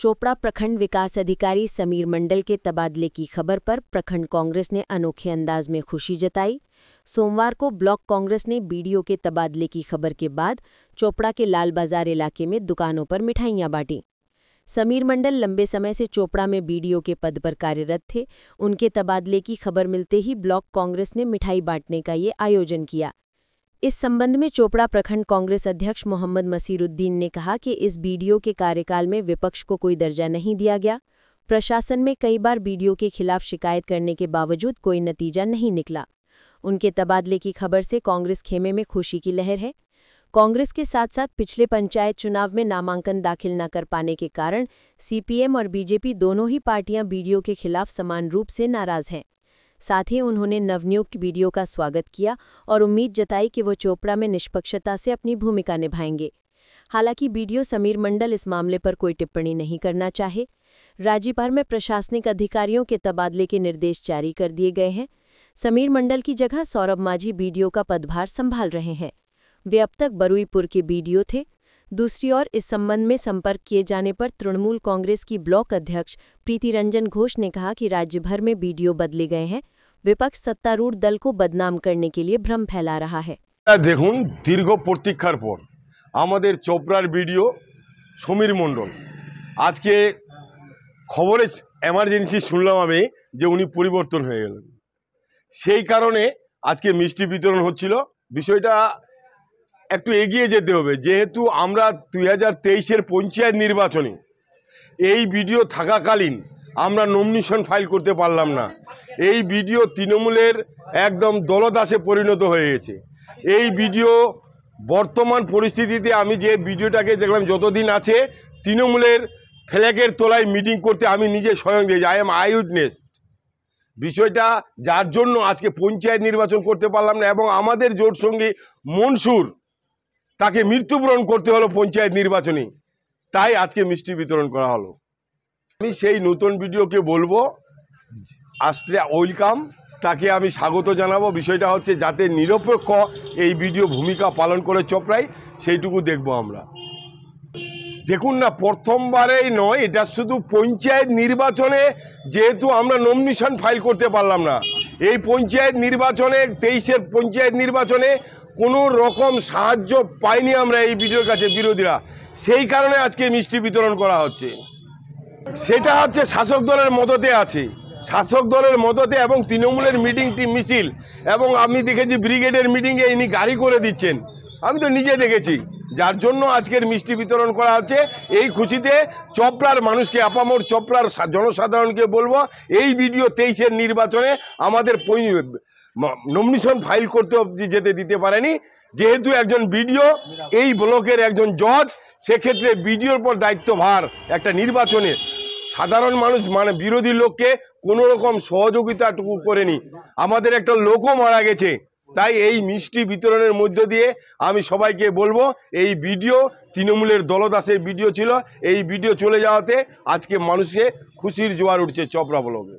चोपड़ा प्रखंड विकास अधिकारी समीर मंडल के तबादले की खबर पर प्रखंड कांग्रेस ने अनोखे अंदाज में खुशी जताई। सोमवार को ब्लॉक कांग्रेस ने बीडीओ के तबादले की खबर के बाद चोपड़ा के लाल बाजार इलाके में दुकानों पर मिठाइयां बांटी। समीर मंडल लंबे समय से चोपड़ा में बीडीओ के पद पर कार्यरत थे। उनके तबादले की खबर मिलते ही ब्लॉक कांग्रेस ने मिठाई बांटने का ये आयोजन किया। इस संबंध में चोपड़ा प्रखंड कांग्रेस अध्यक्ष मोहम्मद मसीरुद्दीन ने कहा कि इस बीडीओ के कार्यकाल में विपक्ष को कोई दर्जा नहीं दिया गया। प्रशासन में कई बार बीडीओ के खिलाफ शिकायत करने के बावजूद कोई नतीजा नहीं निकला। उनके तबादले की खबर से कांग्रेस खेमे में खुशी की लहर है। कांग्रेस के साथ साथ पिछले पंचायत चुनाव में नामांकन दाखिल न कर पाने के कारण सीपीएम और बीजेपी दोनों ही पार्टियां बीडीओ के खिलाफ समान रूप से नाराज हैं। साथ ही उन्होंने नवनियुक्त बीडीओ का स्वागत किया और उम्मीद जताई कि वो चोपड़ा में निष्पक्षता से अपनी भूमिका निभाएंगे। हालांकि बीडीओ समीर मंडल इस मामले पर कोई टिप्पणी नहीं करना चाहे। राज्य भर में प्रशासनिक अधिकारियों के तबादले के निर्देश जारी कर दिए गए हैं। समीर मंडल की जगह सौरभ माझी बीडीओ का पदभार संभाल रहे हैं। वे अब तक बरुईपुर के बीडीओ थे। दूसरी ओर इस संबंध में संपर्क किए जाने पर तृणमूल कांग्रेस की ब्लॉक अध्यक्ष प्रीति रंजन घोष ने कहा कि राज्य भर में बीडीओ बदले गए हैं। विपक्ष सत्तारूढ़ दल को बदनाम करने के लिए भ्रम फैला रहा है। देखुन दीर्घ प्रतीक्षार पर आमादेर चोपड़ार बीडीओ समीर मंडल आज के खबरे एमार्जेंसि सुनलाम आमि जे उनी परिवर्तन हये गेलेन। सेई कारणे आज के मिष्टि वितरण होच्छिलो। विषयटा एकटू एगिए जेते होबे जेहेतु आमरा 2023 पंचायत निर्वाचने এই ভিডিও থাকাকালীন আমরা নমিনেশন ফাইল করতে পারলাম না। এই ভিডিও তৃণমূলের একদম দলদাসে পরিণত হয়ে গেছে। এই ভিডিও বর্তমান পরিস্থিতিতে আমি যে ভিডিওটাকে দেখলাম যতদিন আছে তৃণমূলের ফ্ল্যাগের তলায় মিটিং করতে আমি নিজে স্বয়ং দেখি। I am I witness. বিষয়টা যার জন্য আজকে পঞ্চায়েত নির্বাচন করতে পারলাম না এবং আমাদের জোট সঙ্গী মনসুর তাকে মৃত্যুবরণ করতে হলো পঞ্চায়েত নির্বাচনে। তাই আজকে মিষ্টি বিতরণ করা হলো। আমি সেই নতুন ভিডিওকে বলবো আসলে ওয়েলকাম, তাকে আমি স্বাগত জানাবো। বিষয়টা হচ্ছে যাতে নিরপেক্ষ এই ভিডিও ভূমিকা পালন করে চোপড়ায় সেইটুকু দেখব আমরা। দেখুন না, প্রথমবারেই নয়, এটা শুধু পঞ্চায়েত নির্বাচনে যেহেতু আমরা নমিনেশন ফাইল করতে পারলাম না, এই পঞ্চায়েত নির্বাচনে 23-এর পঞ্চায়েত নির্বাচনে কোনো রকম সাহায্য পাইনি আমরা এই ভিডিওর কাছে বিরোধীরা। সেই কারণে আজকে মিষ্টি বিতরণ করা হচ্ছে। সেটা হচ্ছে শাসক দলের মদতে আছে, শাসক দলের মদতে এবং তৃণমূলের মিটিংটি মিছিল এবং আমি দেখেছি ব্রিগেডের মিটিংয়ে ইনি গাড়ি করে দিচ্ছেন, আমি তো নিজে দেখেছি। যার জন্য আজকের মিষ্টি বিতরণ করা হচ্ছে। এই খুশিতে চোপড়ার মানুষকে আপামর চোপড়ার জনসাধারণকে বলবো এই ভিডিও 23-এর নির্বাচনে আমাদের নমিনেশন ফাইল করতে যেতে দিতে পারেনি। যেহেতু একজন বিডিও এই ব্লকের একজন জজ, সেক্ষেত্রে বিডিওর পর দায়িত্বভার একটা নির্বাচনে সাধারণ মানুষ মানে বিরোধী লোককে কোনো রকম সহযোগিতাটুকু করেনি। আমাদের একটা লোকও মারা গেছে। তাই এই মিষ্টি বিতরণের মধ্য দিয়ে আমি সবাইকে বলবো এই ভিডিও তৃণমূলের দলদাসের ভিডিও ছিল। এই ভিডিও চলে যাওয়াতে আজকে মানুষে খুশির জোয়ার উঠছে চোপড়া ব্লকে।